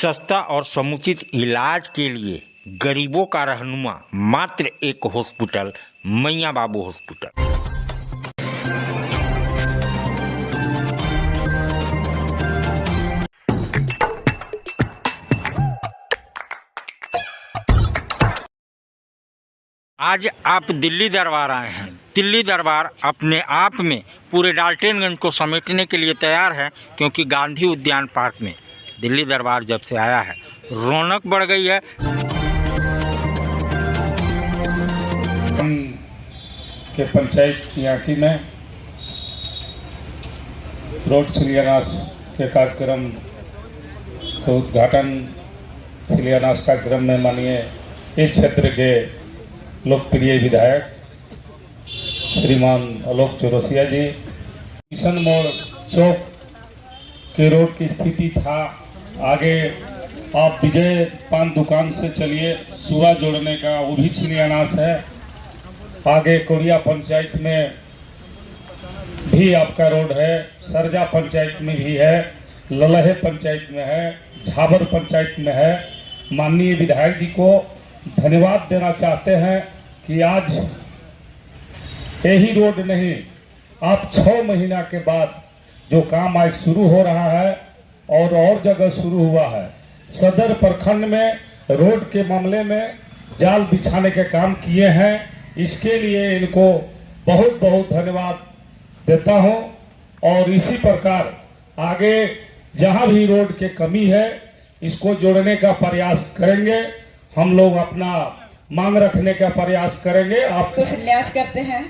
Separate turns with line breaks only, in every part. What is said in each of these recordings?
सस्ता और समुचित इलाज के लिए गरीबों का रहनुमा मात्र एक हॉस्पिटल, मैयाँ बाबू हॉस्पिटल। आज आप दिल्ली दरबार आए हैं। दिल्ली दरबार अपने आप में पूरे डाल्टनगंज को समेटने के लिए तैयार है, क्योंकि गांधी उद्यान पार्क में दिल्ली दरबार जब से आया है रौनक बढ़ गई है।
के पंचायत चियाकी में रोड शिलान्यास के कार्यक्रम का उद्घाटन शिलान्यास कार्यक्रम में माननीय इस क्षेत्र के लोकप्रिय विधायक श्रीमान आलोक चौरसिया जी, किशन मोड़ चौक के रोड की स्थिति था, आगे आप विजय पान दुकान से चलिए, सुबह जोड़ने का वो भी शिलान्यास है। आगे कोरिया पंचायत में भी आपका रोड है, सरजा पंचायत में भी है, ललहे पंचायत में है, झाबर पंचायत में है। माननीय विधायक जी को धन्यवाद देना चाहते हैं कि आज यही रोड नहीं, आप 6 महीना के बाद जो काम आज शुरू हो रहा है और जगह शुरू हुआ है। सदर प्रखंड में रोड के मामले में जाल बिछाने के काम किए हैं, इसके लिए इनको बहुत बहुत धन्यवाद देता हूं। और इसी प्रकार आगे जहां भी रोड के कमी है इसको जोड़ने का प्रयास करेंगे। हम लोग अपना मांग रखने का प्रयास करेंगे। आप
तो शिलान्यास करते हैं,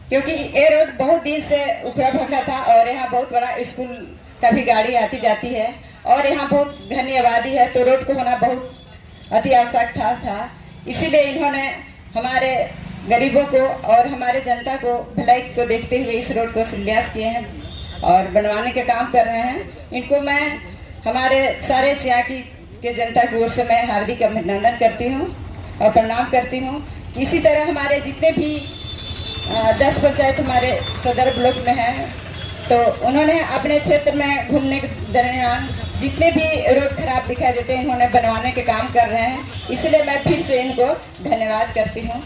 क्योंकि ये रोड बहुत दिन से उखड़ा भखड़ा था और यहाँ बहुत बड़ा स्कूल का भी गाड़ी आती जाती है और यहाँ बहुत घनी आबादी है, तो रोड को होना बहुत अति आवश्यकता था। इसीलिए इन्होंने हमारे गरीबों को और हमारे जनता को भलाई को देखते हुए इस रोड को शिलान्यास किए हैं और बनवाने के काम कर रहे हैं। इनको मैं हमारे सारे चियाकी के जनता की ओर से मैं हार्दिक अभिनंदन करती हूँ और प्रणाम करती हूँ। इसी तरह हमारे जितने भी 10 पंचायत हमारे सदर ब्लॉक में हैं, तो उन्होंने अपने क्षेत्र में घूमने के दरमियान जितने भी रोड खराब दिखाई देते हैं इन्होंने बनवाने के काम कर रहे हैं, इसलिए मैं फिर से इनको धन्यवाद करती हूँ।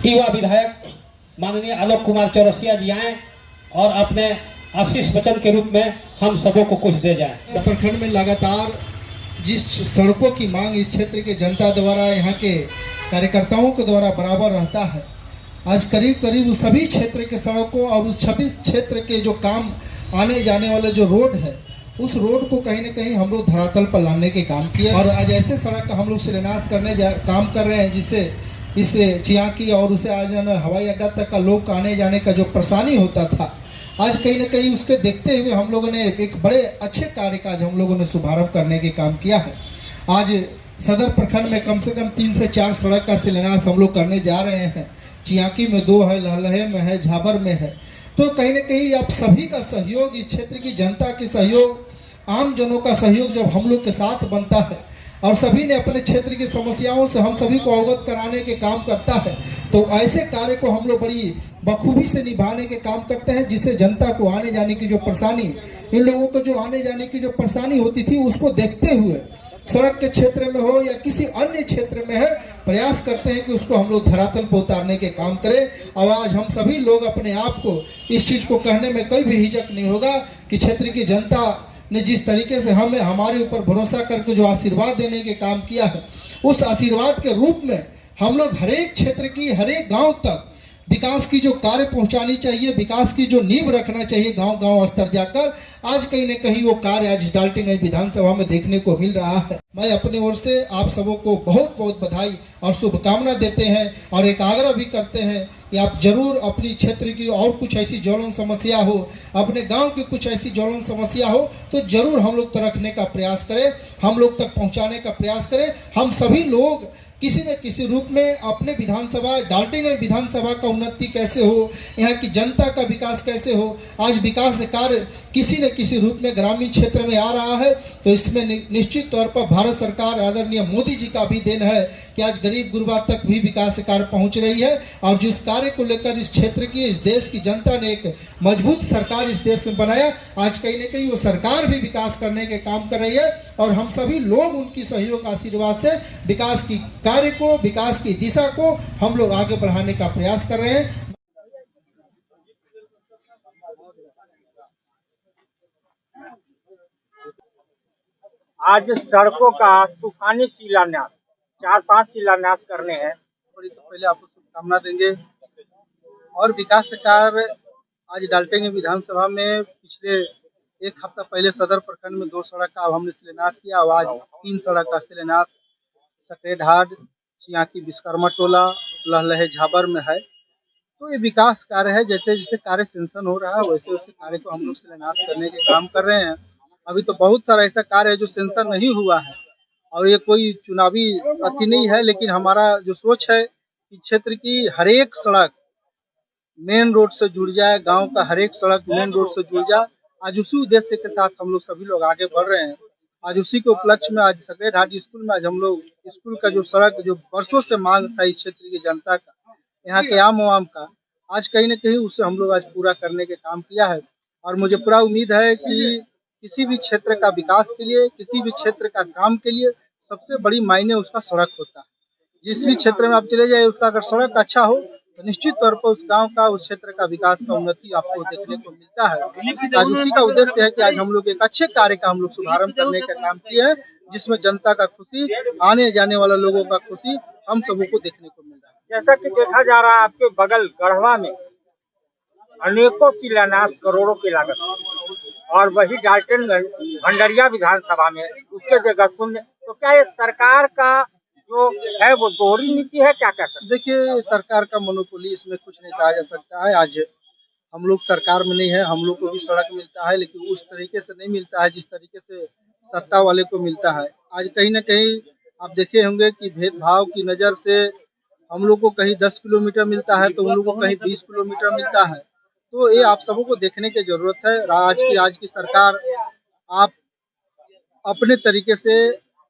युवा विधायक माननीय आलोक कुमार चौरसिया जी आए और अपने आशीष वचन के रूप में हम सबों को कुछ दे जाएं।
प्रखंड में लगातार जिस सड़कों की मांग इस क्षेत्र के जनता द्वारा, यहाँ के कार्यकर्ताओं के द्वारा बराबर रहता है, आज करीब करीब उस सभी क्षेत्र के सड़कों और उस 26 क्षेत्र के जो काम आने जाने वाले जो रोड है, उस रोड को कहीं न कहीं हम लोग धरातल पर लाने के काम किए और आज ऐसे सड़क का हम लोग शिलान्यास करने काम कर रहे हैं जिससे इस चियाकी और उसे आ जाना हवाई अड्डा तक का लोग आने जाने का जो परेशानी होता था, आज कहीं न कहीं उसके देखते हुए हम लोगों ने एक बड़े अच्छे कार्य का हम लोगों ने शुभारंभ करने के काम किया है। आज सदर प्रखंड में कम से कम 3 से 4 सड़क का शिलान्यास हम लोग करने जा रहे हैं। चियाकी में 2 है, ललहे में है, झाबर में है। तो कहीं न कहीं आप सभी का सहयोग, इस क्षेत्र की जनता के सहयोग, आम जनों का सहयोग जब हम लोग के साथ बनता है और सभी ने अपने क्षेत्र की समस्याओं से हम सभी को अवगत कराने के काम करता है, तो ऐसे कार्य को हम लोग बड़ी बखूबी से निभाने के काम करते हैं, जिससे जनता को आने जाने की जो परेशानी, इन लोगों को जो आने जाने की जो परेशानी होती थी, उसको देखते हुए सड़क के क्षेत्र में हो या किसी अन्य क्षेत्र में है, प्रयास करते हैं कि उसको हम लोग धरातल पर उतारने के काम करें। और आज हम सभी लोग अपने आप को इस चीज़ को कहने में कोई भी हिचक नहीं होगा कि क्षेत्र की जनता ने जिस तरीके से हमें हमारे ऊपर भरोसा करके जो आशीर्वाद देने के काम किया है, उस आशीर्वाद के रूप में हम लोग हर एक क्षेत्र की, हर एक गाँव तक विकास की जो कार्य पहुंचानी चाहिए, विकास की जो नींव रखना चाहिए गांव-गांव स्तर जाकर, आज कहीं न कहीं वो कार्य आज डाल्टनगंज विधानसभा में देखने को मिल रहा है। मैं अपनी ओर से आप सबों को बहुत बहुत बधाई और शुभकामना देते हैं और एक आग्रह भी करते हैं कि आप जरूर अपनी क्षेत्र की और कुछ ऐसी ज्वलंत समस्या हो, अपने गांव की कुछ ऐसी ज्वलंत समस्या हो, तो जरूर हम लोग तक रखने का प्रयास करें, हम लोग तक पहुँचाने का प्रयास करें। हम सभी लोग किसी न किसी रूप में अपने विधानसभा डाल्टेनगंज विधानसभा का उन्नति कैसे हो, यहाँ की जनता का विकास कैसे हो। आज विकास कार्य किसी न किसी रूप में ग्रामीण क्षेत्र में आ रहा है, तो इसमें निश्चित तौर पर भारत सरकार आदरणीय मोदी जी का भी देन है कि आज गरीब गुरबा तक भी विकास कार्य पहुंच रही है। और जिस कार्य को लेकर इस क्षेत्र की, इस देश की जनता ने एक मजबूत सरकार इस देश में बनाया, आज कहीं न कहीं वो सरकार भी विकास करने के काम कर रही है। और हम सभी लोग उनकी सहयोग आशीर्वाद से विकास की कार्य को, विकास की दिशा को हम लोग आगे बढ़ाने का प्रयास कर रहे हैं।
आज सड़कों का तूफानी शिलान्यास, 4-5 शिलान्यास करने हैं।
और तो पहले आपको शुभकामना देंगे। और विकास कार्य आज डाल्टेनगंज विधानसभा में पिछले एक हफ्ता पहले सदर प्रखंड में 2 सड़क का हमने शिलान्यास किया और आज 3 सड़क का शिलान्यास सटेढ़ाट, चियाकी विश्वकर्मा टोला, लहलहे झाबर में है। तो ये विकास कार्य है, जैसे जैसे कार्य सेंशन हो रहा है वैसे वैसे कार्य को हम लोग शिलान्यास करने के काम कर रहे हैं। अभी तो बहुत सारा ऐसा कार्य है जो सेंशन नहीं हुआ है और ये कोई चुनावी अति नहीं है, लेकिन हमारा जो सोच है कि क्षेत्र की हर एक सड़क मेन रोड से जुड़ जाए, गांव का हर एक सड़क मेन रोड से जुड़ जाए। आज उसी उद्देश्य के साथ हम लोग सभी लोग आगे बढ़ रहे हैं। आज उसी के उपलक्ष्य में आज सटेढ़ाट स्कूल में आज हम लोग स्कूल का जो सड़क जो वर्षों से मांग था इस क्षेत्र की जनता का, यहाँ के आम आवाम का, आज कहीं न कहीं उसे हम लोग आज पूरा करने के काम किया है। और मुझे पूरा उम्मीद है कि किसी भी क्षेत्र का विकास के लिए, किसी भी क्षेत्र का काम के लिए सबसे बड़ी मायने उसका सड़क होता है। जिस भी क्षेत्र में आप चले जाए उसका अगर सड़क अच्छा हो तो निश्चित तौर पर उस गांव का, उस क्षेत्र का विकास का उन्नति आपको देखने को मिलता है। आज उसी का उद्देश्य है कि आज हम लोग एक अच्छे कार्य का हम लोग शुभारंभ करने का काम किए हैं, जिसमें जनता का खुशी, आने जाने वाले लोगों का खुशी हम सबों को देखने को मिल रहा है।
जैसा कि देखा जा रहा है आपके बगल गढ़वा में अनेकों शिलान्यास करोड़ों की लागत, और वही डाल्टेनगंज भंडरिया विधानसभा में उसके जगह शून्य। तो क्या ये सरकार का जो है वो दोहरी नीति है, क्या कह सकते?
देखिए, सरकार का मोनोपोली इसमें कुछ नहीं कहा जा सकता है। आज हम लोग सरकार में नहीं है, हम लोग को भी सड़क मिलता है, लेकिन उस तरीके से नहीं मिलता है जिस तरीके से सत्ता वाले को मिलता है। आज कहीं न कहीं आप देखे होंगे कि भेदभाव की नज़र से हम लोग को कहीं 10 किलोमीटर मिलता है तो उन लोगों को कहीं 20 किलोमीटर मिलता है। तो ये आप सबों को देखने की जरूरत है। आज की सरकार आप अपने तरीके से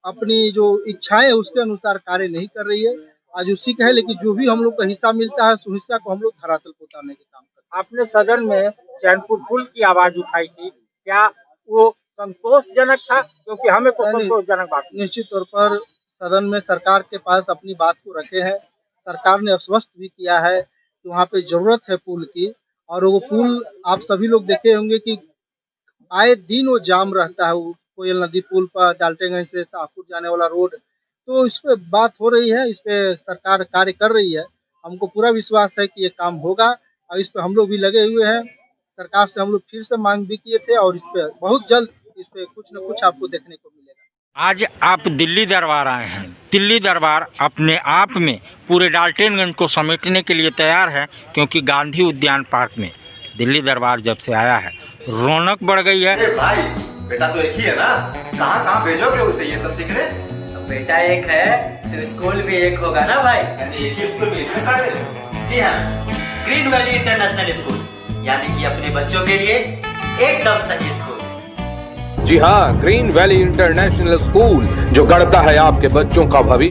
अपनी जो इच्छाएं उसके अनुसार कार्य नहीं कर रही है। आज उसी का है, लेकिन जो भी हम लोग को हिस्सा मिलता है उस हिस्सा को हम लोग धरातल को उतारने के काम करते हैं।
आपने सदन में चैनपुर पुल की आवाज उठाई थी, क्या वो संतोषजनक था? क्योंकि हमें तो संतोषजनक बात
निश्चित तौर पर सदन में सरकार के पास अपनी बात को रखे हैं। सरकार ने आश्वस्त भी किया है कि वहाँ पे जरूरत है पुल की, और वो पुल आप सभी लोग देखे होंगे कि आए दिन वो जाम रहता है। वो कोयल नदी पुल पर डाल्टेनगंज से शाहपुर जाने वाला रोड, तो इस पे बात हो रही है, इस पे सरकार कार्य कर रही है। हमको पूरा विश्वास है कि ये काम होगा और इस पे हम लोग भी लगे हुए हैं। सरकार से हम लोग फिर से मांग भी किए थे और इस पे बहुत जल्द इस पे कुछ न कुछ आपको देखने को मिलेगा।
आज आप दिल्ली दरबार आए हैं। दिल्ली दरबार अपने आप में पूरे डाल्टेनगंज को समेटने के लिए तैयार है, क्योंकि गांधी उद्यान पार्क में दिल्ली दरबार जब से आया है रौनक बढ़ गई है।
भाई बेटा तो एक ही है ना, कहाँ कहाँ भेजोगे उसे ये सब सीखने?
बेटा एक है तो स्कूल भी एक होगा ना भाई।
यानी एक ही स्कूल में इतने सारे?
जी हाँ, ग्रीन वैली इंटरनेशनल स्कूल, यानी कि अपने बच्चों के लिए एकदम सही स्कूल।
जी हाँ, ग्रीन वैली इंटरनेशनल स्कूल जो गढ़ता है आपके बच्चों का भविष्य।